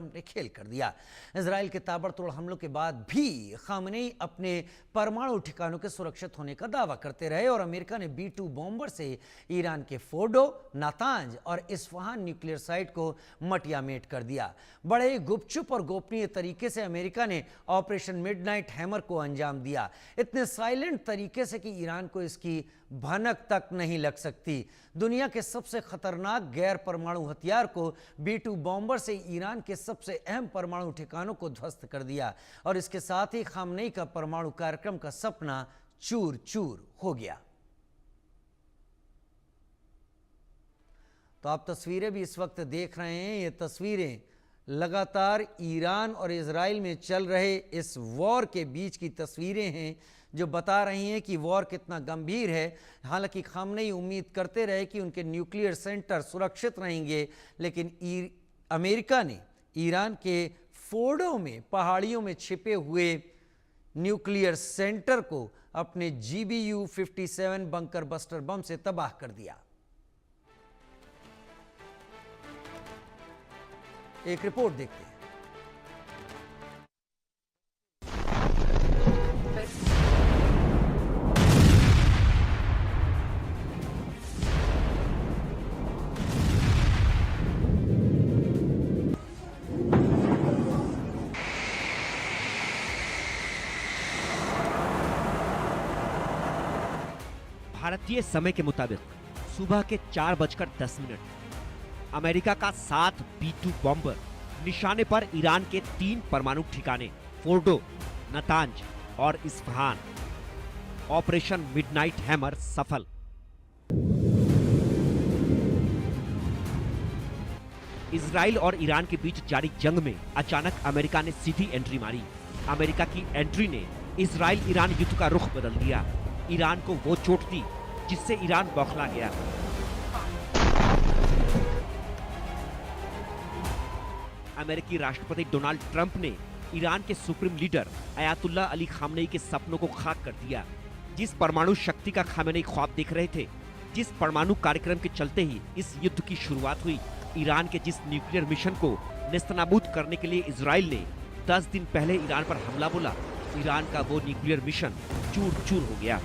Trump ने खेल कर दिया। इजराइल के ताबड़तोड़ हमलों के बाद भी खामेनेई अपने परमाणु ठिकानों के सुरक्षित होने का दावा करते रहे और अमेरिका ने B-2 बॉम्बर से ईरान के फोर्डो, नातांज और इस्फहान न्यूक्लियर साइट को मटियामेट कर दिया। बड़े गुपचुप और गोपनीय तरीके से अमेरिका ने ऑपरेशन मिडनाइट हैमर को अंजाम दिया, इतने साइलेंट तरीके से कि ईरान को इसकी भनक तक नहीं लग सकती। दुनिया के सबसे खतरनाक गैर परमाणु हथियार को B-2 बॉम्बर से ईरान के सबसे अहम परमाणु ठिकानों को ध्वस्त कर दिया और इसके साथ ही खामेनेई का परमाणु कार्यक्रम का सपना चूर चूर हो गया। तो आप तस्वीरें भी इस वक्त देख रहे हैं। ये तस्वीरें लगातार ईरान और इजराइल में चल रहे इस वॉर के बीच की तस्वीरें हैं जो बता रही हैं कि वॉर कितना गंभीर है। हालांकि खामेनेई उम्मीद करते रहे कि उनके न्यूक्लियर सेंटर सुरक्षित रहेंगे, लेकिन अमेरिका ने ईरान के फोर्डो में पहाड़ियों में छिपे हुए न्यूक्लियर सेंटर को अपने GBU-57 बंकर बस्टर बम से तबाह कर दिया। एक रिपोर्ट देखते हैं। भारतीय समय के मुताबिक सुबह के 4:10 अमेरिका का 7 B-2 बॉम्बर निशाने पर ईरान के 3 परमाणु ठिकाने फोर्डो, नातांज और इस्फहान। ऑपरेशन मिडनाइट हैमर सफल। इजराइल और ईरान के बीच जारी जंग में अचानक अमेरिका ने सीधी एंट्री मारी। अमेरिका की एंट्री ने इजराइल ईरान युद्ध का रुख बदल दिया। ईरान को वो चोट दी जिससे ईरान बौखला गया। अमेरिकी राष्ट्रपति डोनाल्ड ट्रंप ने ईरान के supreme leader Ayatollah Ali Khamenei के सपनों को खाक कर दिया। जिस परमाणु शक्ति का खामेनेई ख्वाब देख रहे थे, जिस परमाणु कार्यक्रम के चलते ही इस युद्ध की शुरुआत हुई, ईरान के जिस न्यूक्लियर मिशन को नेस्तनाबूद करने के लिए इजराइल ने 10 दिन पहले ईरान पर हमला बोला, ईरान का वो न्यूक्लियर मिशन चूर चूर हो गया।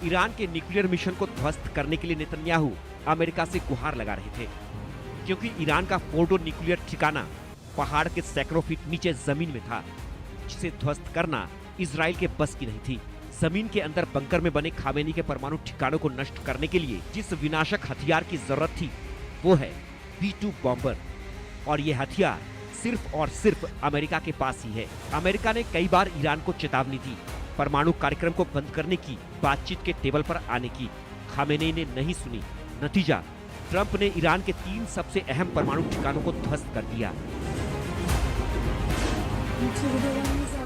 ईरान के न्यूक्लियर मिशन को ध्वस्त करने के लिए नेतन्याहू अमेरिका से गुहार लगा रहे थे, क्योंकि ईरान का फोर्डो न्यूक्लियर ठिकाना पहाड़ के सैकड़ों फीट नीचे जमीन में था, जिसे ध्वस्त करना इजराइल के बस की नहीं थी। जमीन के अंदर बंकर में बने खामेनेई के परमाणु ठिकानों को नष्ट करने के लिए जिस विनाशक हथियार की जरूरत थी, वो है B-2 बॉम्बर। और ये हथियार सिर्फ और सिर्फ अमेरिका के पास ही है। अमेरिका ने कई बार ईरान को चेतावनी दी, परमाणु कार्यक्रम को बंद करने की, बातचीत के टेबल पर आने की। खामेनेई ने नहीं सुनी। नतीजा, ट्रंप ने ईरान के 3 सबसे अहम परमाणु ठिकानों को ध्वस्त कर दिया।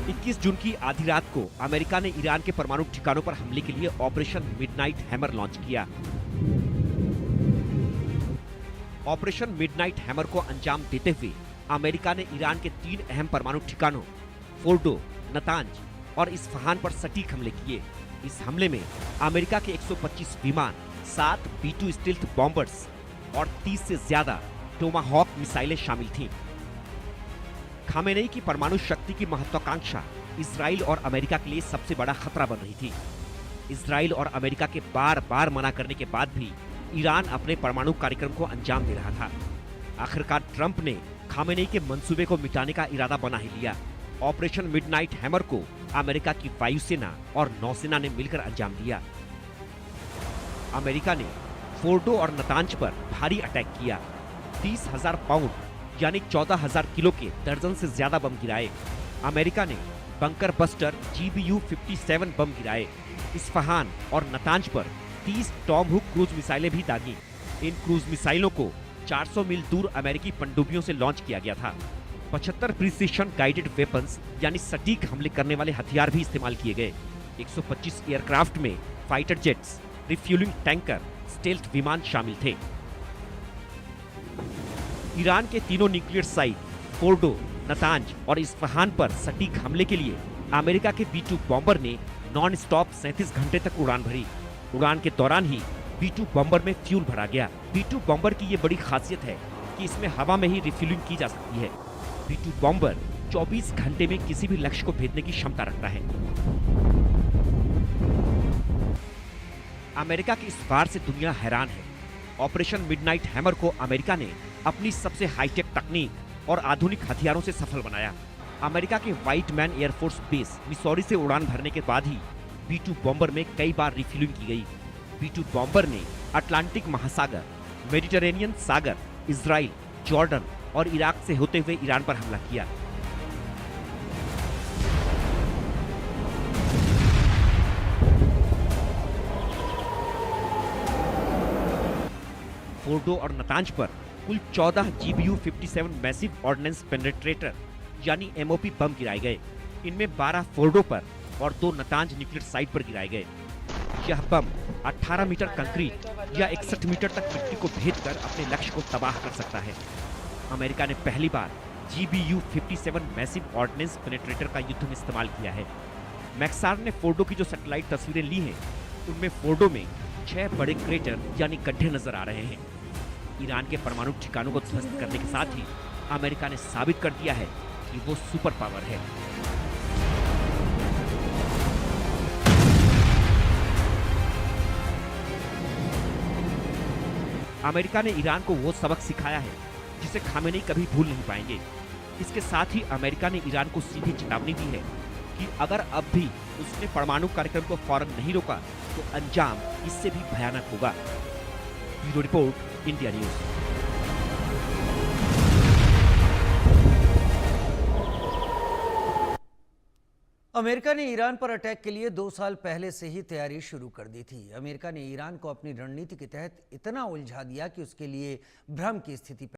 21 जून की आधी रात को अमेरिका ने ईरान के परमाणु ठिकानों पर हमले के लिए ऑपरेशन मिडनाइट हैमर लॉन्च किया। ऑपरेशन मिडनाइट हैमर को अंजाम देते हुए अमेरिका ने ईरान के 3 अहम परमाणु ठिकानों फोर्डो, नातांज और इस्फहान पर सटीक हमले किए। इस हमले में अमेरिका के 125 विमान, 7 B-2 स्टील्थ बॉम्बर्स और 30 से ज्यादा टोमाहॉक मिसाइलें शामिल थीं। खामेनेई की परमाणु शक्ति की महत्वाकांक्षा इजराइल और अमेरिका के लिए सबसे बड़ा खतरा बन रही थी। इजराइल और अमेरिका के बार बार मना करने के बाद भी ईरान अपने परमाणु कार्यक्रम को अंजाम दे रहा था। आखिरकार ट्रंप ने खामेनेई के मंसूबे को मिटाने का इरादा बना ही लिया। ऑपरेशन मिडनाइट हैमर को अमेरिका की वायुसेना और नौसेना ने मिलकर अंजाम दिया। अमेरिका ने फोर्डो और नातांज पर भारी अटैक किया। 30,000 पाउंड यानी 14,000 किलो के दर्जन से ज्यादा बम गिराए। अमेरिका ने बंकर बस्टर GBU-57 बम गिराए। इस्फहान और नातांज पर 30 टॉम हुक क्रूज मिसाइलें भी दागी। इन क्रूज मिसाइलों को 400 मील दूर अमेरिकी पनडुब्बियों से लॉन्च किया गया था। 75 प्रिसिशन गाइडेड वेपन्स यानी सटीक हमले करने वाले हथियार भी इस्तेमाल किए गए। 125 एयरक्राफ्ट में fighter jets, refuelling tanker, stealth विमान शामिल थे। ईरान के तीनों न्यूक्लियर साइट फोर्डो, नातांज और इस्फहान पर सटीक हमले के लिए अमेरिका के B-2 बॉम्बर ने नॉन स्टॉप 37 घंटे तक उड़ान भरी। उड़ान के दौरान ही B-2 बॉम्बर में फ्यूल भरा गया। B-2 बॉम्बर की ये बड़ी खासियत है कि इसमें हवा में ही रिफ्यूलिंग की जा सकती है। B-2 बॉम्बर 24 घंटे में किसी भी लक्ष्य को भेदने की क्षमता रखता है। अमेरिका की इस वार से दुनिया हैरान है। ऑपरेशन मिडनाइट हैमर को अमेरिका ने अपनी सबसे हाईटेक तकनीक और आधुनिक हथियारों से सफल बनाया। अमेरिका के white man air force base Missouri से उड़ान भरने के बाद ही B-2 बॉम्बर में कई बार रिफ्यूलिंग की गई। B-2 बॉम्बर ने अटलांटिक महासागर, मेडिटेरेनियन सागर, इजराइल, जॉर्डन और इराक से होते हुए ईरान पर हमला किया। फोर्डो और नतांज पर कुल 14 GBU-57 मैसिव ऑर्डिनेंस पेनिट्रेटर यानी MOP बम गिराए गए। इनमें 12 फोर्डो पर और 2 नतांज न्यूक्लियर साइट पर गिराए गए। यह बम 18 मीटर कंक्रीट या 61 मीटर तक मिट्टी को भेदकर अपने लक्ष्य को तबाह कर सकता है। अमेरिका ने पहली बार GBU-57 मैसिव ऑर्डिनेंस पेनिट्रेटर का युद्ध में इस्तेमाल किया है। मैक्सार ने फोर्डो की जो सैटेलाइट तस्वीरें ली हैं, उनमें फोर्डो में 6 बड़े क्रेटर यानी गड्ढे नजर आ रहे हैं। ईरान के परमाणु ठिकानों को ध्वस्त करने के साथ ही अमेरिका ने साबित कर दिया है कि वो सुपर पावर है। अमेरिका ने ईरान को वो सबक सिखाया है जिसे खामेनी कभी भूल नहीं पाएंगे। इसके साथ ही अमेरिका ने ईरान को सीधी चेतावनी दी है कि अगर अब भी उसने परमाणु कार्यक्रम को फौरन नहीं रोका तो अंजाम इससे भी भयानक होगा। Bureau report, India news. America ने ईरान पर अटैक के लिए 2 साल पहले से ही तैयारी शुरू कर दी थी। अमेरिका ने ईरान को अपनी रणनीति के तहत इतना उलझा दिया कि उसके लिए भ्रम की स्थिति